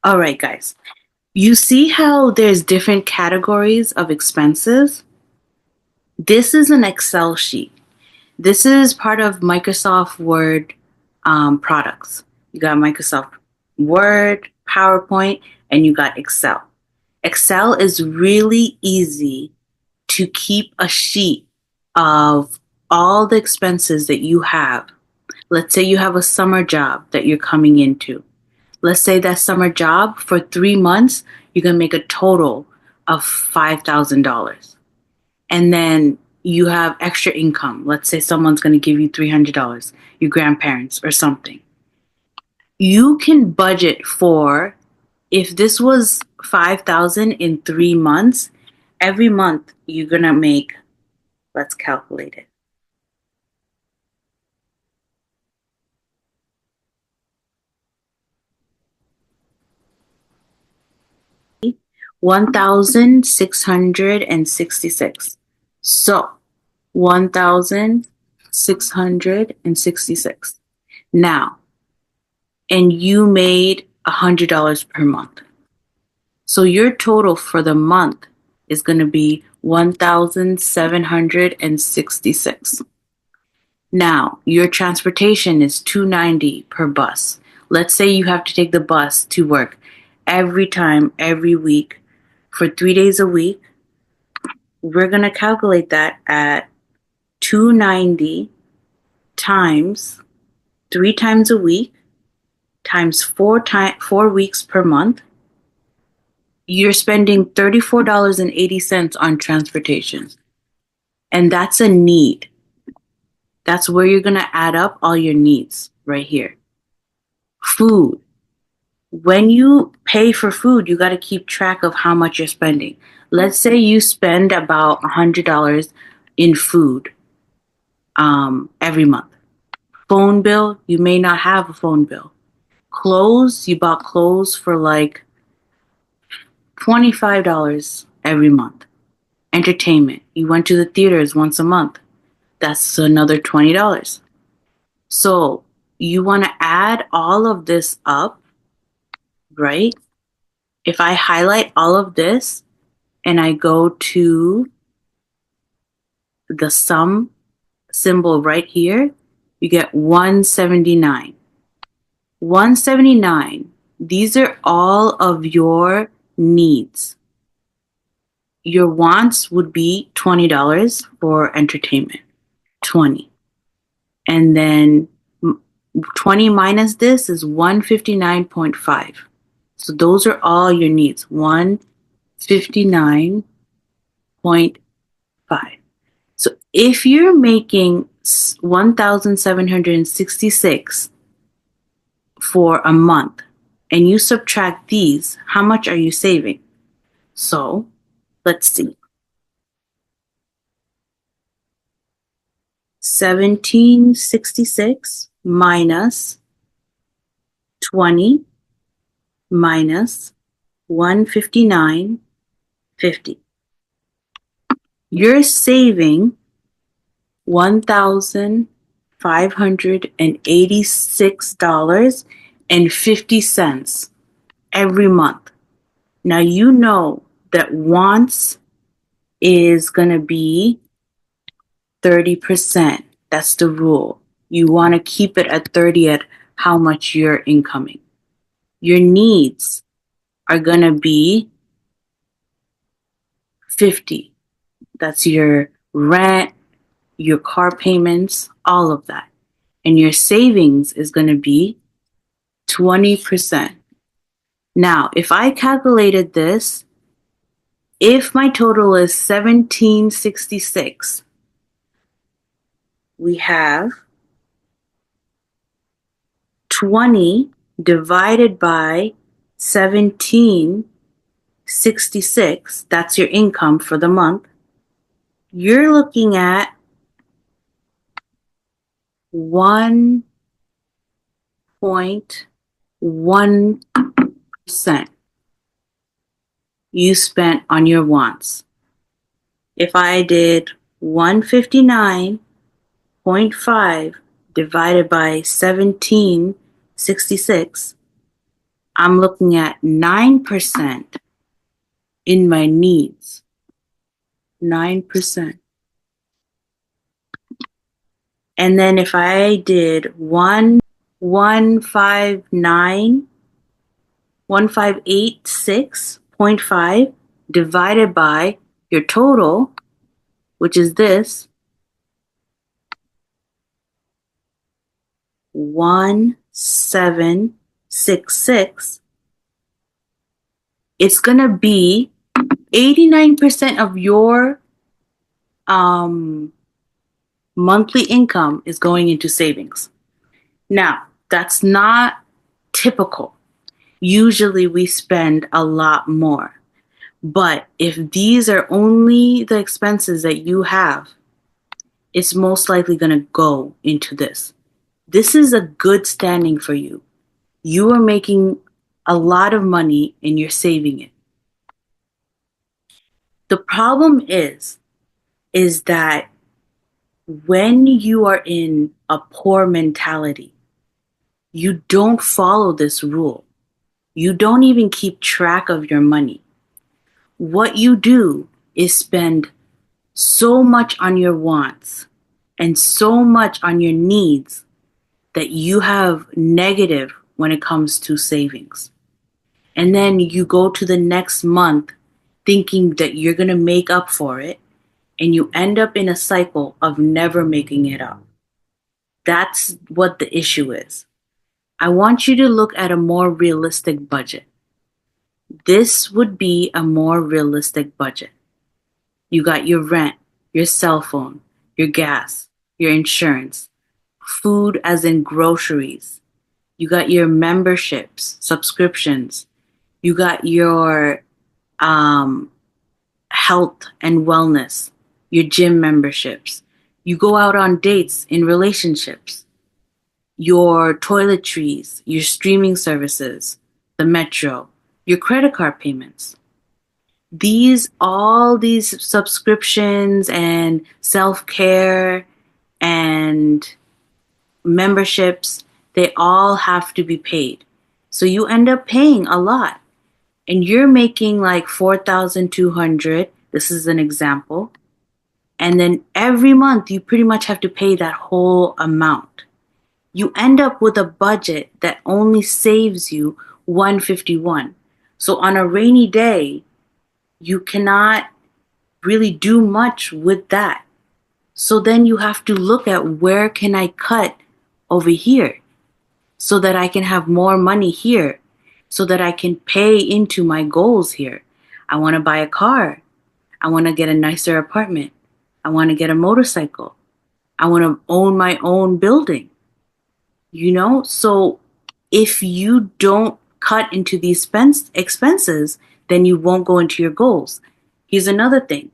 All right, guys. You see how there's different categories of expenses? This is an Excel sheet. This is part of Microsoft Word products. You got Microsoft Word, PowerPoint, and you got Excel. Excel is really easy to keep a sheet of all the expenses that you have. Let's say you have a summer job that you're coming into. Let's say that summer job for 3 months, you're going to make a total of $5,000. And then you have extra income. Let's say someone's going to give you $300, your grandparents or something. You can budget for, if this was 5,000 in 3 months, every month you're going to make, let's calculate it. $1,666. So 1,666. Now, and you made $100 per month. So your total for the month is going to be 1,766. Now, your transportation is $290 per bus. Let's say you have to take the bus to work every time, every week, for 3 days a week. We're going to calculate that at $290 times 3 times a week times 4 weeks per month. You're spending $34.80 on transportation. And that's a need. That's where you're going to add up all your needs right here. Food. When you pay for food, you got to keep track of how much you're spending. Let's say you spend about $100 in food every month. Phone bill, you may not have a phone bill. Clothes, you bought clothes for like $25 every month. Entertainment, you went to the theaters once a month. That's another $20. So you want to add all of this up, right? If I highlight all of this and I go to the sum symbol right here, you get 179. 179, these are all of your needs. Your wants would be $20 for entertainment. 20. And then 20 minus this is 159.5. So those are all your needs. 159.5. So if you're making 1,766 for a month and you subtract these, how much are you saving? So let's see. 1,766 minus 20 minus 159.50. You're saving $1,586.50 every month. Now you know that wants is going to be 30%. That's the rule. You want to keep it at 30 at how much you're incoming. Your needs are going to be 50. That's your rent, your car payments, all of that. And your savings is going to be 20%. Now, if I calculated this, if my total is 1766, we have 20 divided by 1766, that's your income for the month. You're looking at 1.1% you spent on your wants. If I did 159.5 divided by 1766, I'm looking at 9% in my needs. 9%. And then if I did 1586.5 divided by your total, which is this, 1766, it's going to be 89% of your monthly income is going into savings. Now, that's not typical. Usually we spend a lot more. But if these are only the expenses that you have, it's most likely going to go into this. This is a good standing for you. You are making a lot of money and you're saving it. The problem is that when you are in a poor mentality, you don't follow this rule. You don't even keep track of your money. What you do is spend so much on your wants and so much on your needs that you have negative when it comes to savings. And then you go to the next month thinking that you're going to make up for it, and you end up in a cycle of never making it up. That's what the issue is. I want you to look at a more realistic budget. This would be a more realistic budget. You got your rent, your cell phone, your gas, your insurance, food as in groceries. You got your memberships, subscriptions. You got your health and wellness, your gym memberships. You go out on dates in relationships, your toiletries, your streaming services, the metro, your credit card payments. All these subscriptions and self-care and memberships, they all have to be paid. So you end up paying a lot. And you're making like 4,200. This is an example. And then every month you pretty much have to pay that whole amount. You end up with a budget that only saves you 151. So on a rainy day, you cannot really do much with that. So then you have to look at where can I cut over here so that I can have more money here, so that I can pay into my goals here. I want to buy a car. I want to get a nicer apartment. I want to get a motorcycle. I want to own my own building. So if you don't cut into these expenses, then you won't go into your goals. Here's another thing.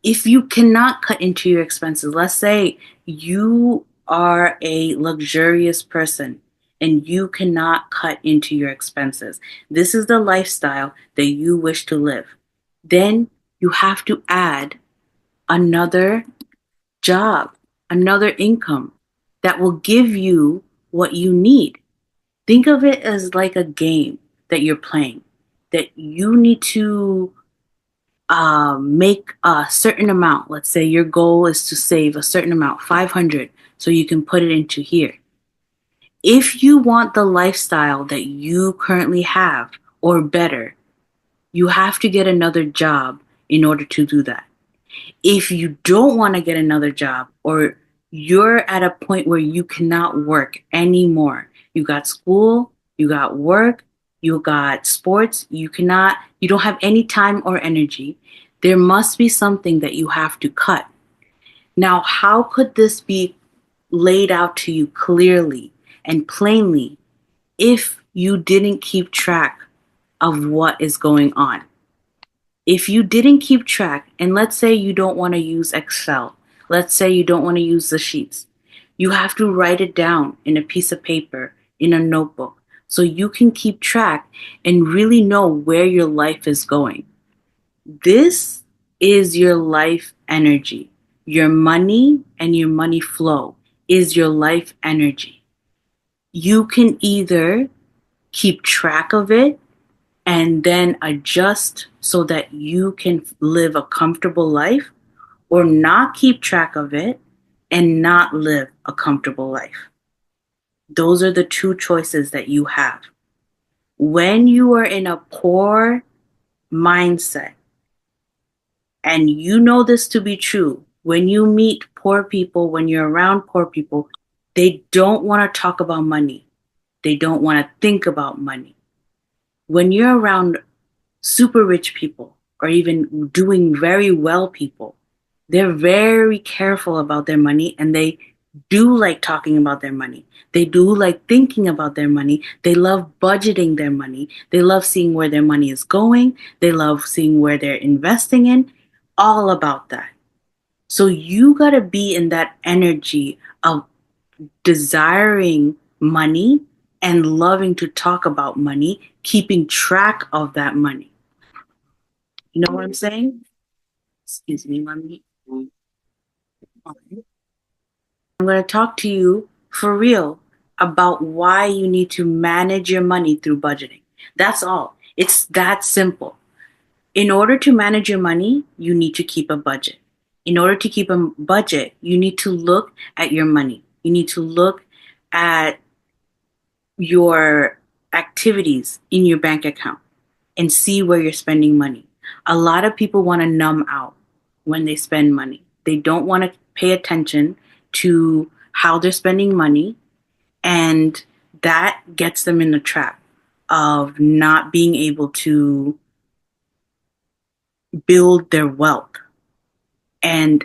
If you cannot cut into your expenses, let's say you are a luxurious person and you cannot cut into your expenses. This is the lifestyle that you wish to live. Then you have to add another job, another income that will give you what you need. Think of it as like a game that you're playing, that you need to make a certain amount. Let's say your goal is to save a certain amount, 500, so you can put it into here. If you want the lifestyle that you currently have or better, you have to get another job in order to do that. If you don't want to get another job, or you're at a point where you cannot work anymore, you got school, you got work, you got sports, you don't have any time or energy, there must be something that you have to cut. Now, how could this be laid out to you clearly and plainly if you didn't keep track of what is going on? If you didn't keep track, and let's say you don't want to use Excel, let's say you don't want to use the sheets, you have to write it down in a piece of paper, in a notebook, so you can keep track and really know where your life is going. This is your life energy. Your money and your money flow is your life energy. You can either keep track of it, and then adjust so that you can live a comfortable life, or not keep track of it and not live a comfortable life. Those are the two choices that you have. When you are in a poor mindset, and you know this to be true, when you meet poor people, when you're around poor people, they don't want to talk about money. They don't want to think about money. When you're around super rich people, or even doing very well people, they're very careful about their money, and they do like talking about their money. They do like thinking about their money. They love budgeting their money. They love seeing where their money is going. They love seeing where they're investing in, all about that. So you got to be in that energy of desiring money and loving to talk about money, keeping track of that money. You know what I'm saying? Excuse me, let me. I'm going to talk to you for real about why you need to manage your money through budgeting. That's all. It's that simple. In order to manage your money, you need to keep a budget. In order to keep a budget, you need to look at your money. You need to look at your activities in your bank account and see where you're spending money. A lot of people want to numb out when they spend money. They don't want to pay attention to how they're spending money, and that gets them in the trap of not being able to build their wealth. And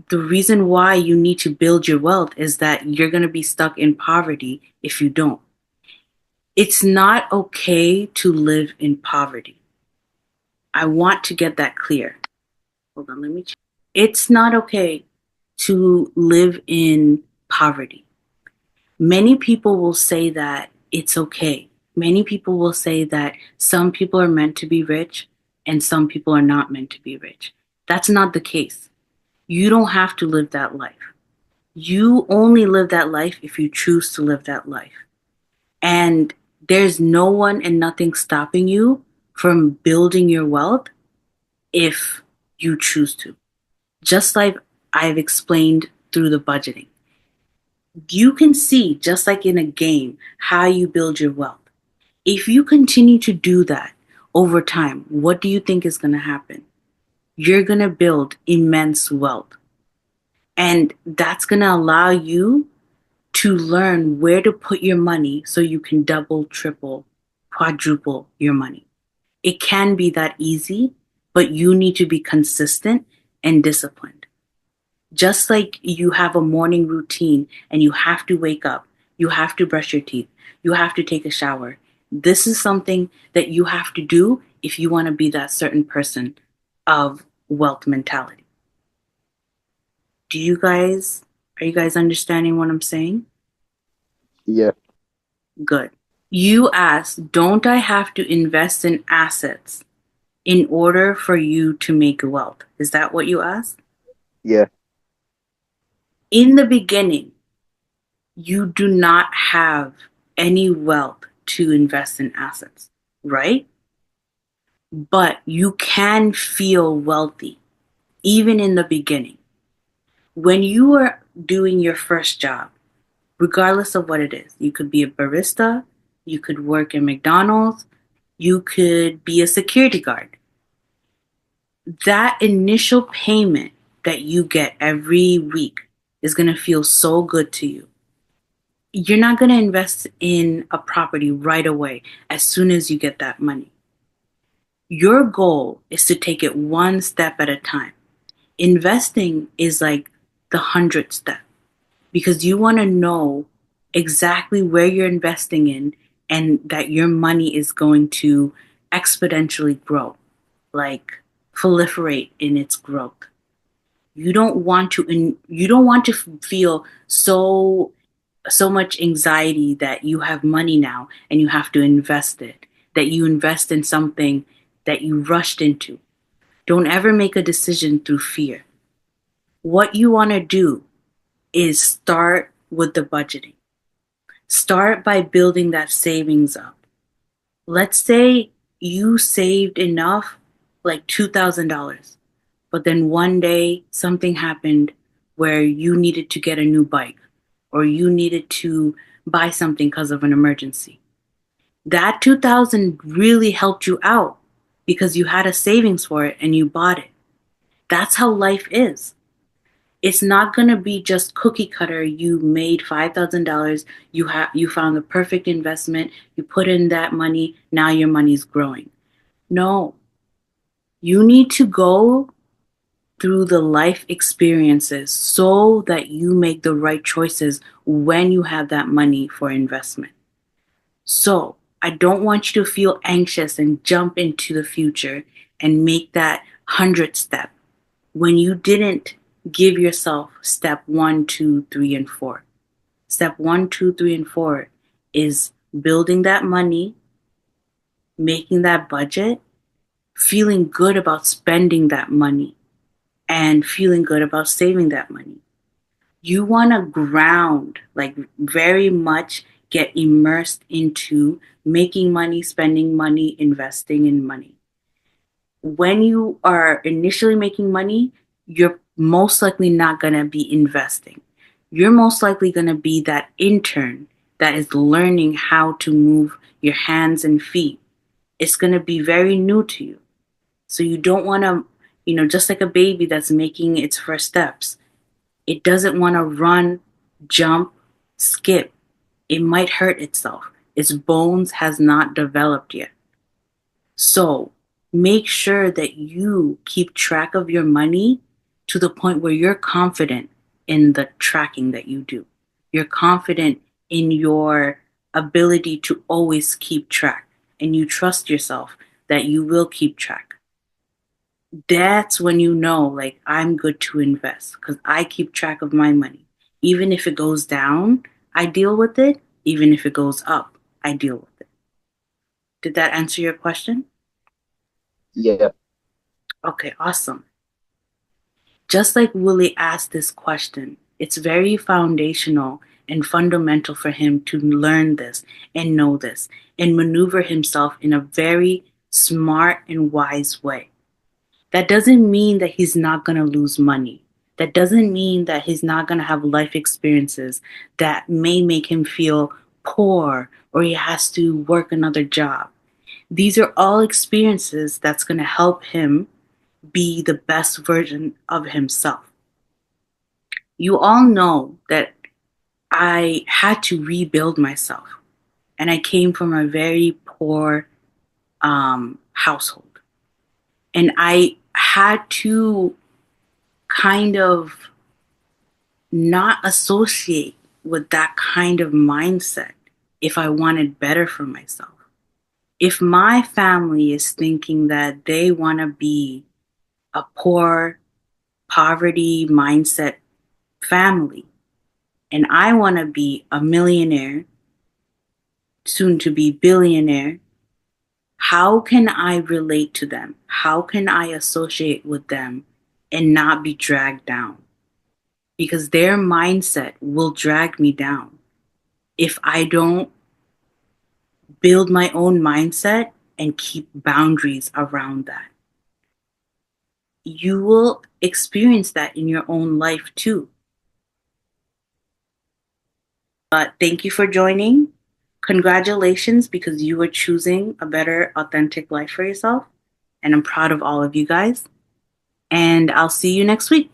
the reason why you need to build your wealth is that you're going to be stuck in poverty if you don't. It's not okay to live in poverty. I want to get that clear. Hold on, let me check. It's not okay to live in poverty. Many people will say that it's okay. Many people will say that some people are meant to be rich and some people are not meant to be rich. That's not the case. You don't have to live that life. You only live that life if you choose to live that life. And there's no one and nothing stopping you from building your wealth if you choose to. Just like I've explained through the budgeting. You can see, just like in a game, how you build your wealth. If you continue to do that over time, what do you think is going to happen? You're going to build immense wealth. And that's going to allow you to learn where to put your money so you can double, triple, quadruple your money. It can be that easy, but you need to be consistent and disciplined. Just like you have a morning routine and you have to wake up, you have to brush your teeth, you have to take a shower. This is something that you have to do if you want to be that certain person of wealth mentality. Are you guys understanding what I'm saying? Yeah, Good. You asked, don't I have to invest in assets in order for you to make wealth? Is that what you asked? yeah, In the beginning, you do not have any wealth to invest in assets, right? But you can feel wealthy even in the beginning. When you are doing your first job, regardless of what it is, you could be a barista, you could work in McDonald's, you could be a security guard. That initial payment that you get every week is going to feel so good to you. You're not going to invest in a property right away as soon as you get that money. Your goal is to take it one step at a time. Investing is like the 100th step because you want to know exactly where you're investing in and that your money is going to exponentially grow, like proliferate in its growth. You don't want to feel so much anxiety that you have money now and you have to invest it, that you invest in something that you rushed into. Don't ever make a decision through fear. What you want to do is start with the budgeting. Start by building that savings up. Let's say you saved enough, like $2,000, but then one day something happened where you needed to get a new bike or you needed to buy something because of an emergency. That 2000 really helped you out because you had a savings for it and you bought it. That's how life is. It's not going to be just cookie cutter. You made $5,000, you found the perfect investment, you put in that money, now your money's growing. No. You need to go through the life experiences so that you make the right choices when you have that money for investment. So, I don't want you to feel anxious and jump into the future and make that 100 step when you didn't give yourself step one, two, three, and four. Step one, two, three, and four is building that money, making that budget, feeling good about spending that money, and feeling good about saving that money. You want to ground, like very much get immersed into making money, spending money, investing in money. When you are initially making money, you're most likely not going to be investing. You're most likely going to be that intern that is learning how to move your hands and feet. It's going to be very new to you. So you don't want to, just like a baby that's making its first steps, it doesn't want to run, jump, skip. It might hurt itself. Its bones has not developed yet. So make sure that you keep track of your money to the point where you're confident in the tracking that you do. You're confident in your ability to always keep track, and you trust yourself that you will keep track. That's when you know, like, I'm good to invest because I keep track of my money. Even if it goes down, I deal with it. Even if it goes up, I deal with it. Did that answer your question? Yeah. Okay, awesome. Just like Willie asked this question, it's very foundational and fundamental for him to learn this and know this and maneuver himself in a very smart and wise way. That doesn't mean that he's not going to lose money. That doesn't mean that he's not going to have life experiences that may make him feel poor or he has to work another job. These are all experiences that's going to help him be the best version of himself. You all know that I had to rebuild myself, and I came from a very poor household, and I had to kind of not associate with that kind of mindset if I wanted better for myself. If my family is thinking that they want to be a poor, poverty mindset family, and I want to be a millionaire, soon to be billionaire, how can I relate to them? How can I associate with them and not be dragged down? Because their mindset will drag me down if I don't build my own mindset and keep boundaries around that. You will experience that in your own life too. But thank you for joining. Congratulations because you are choosing a better, authentic life for yourself. And I'm proud of all of you guys. And I'll see you next week.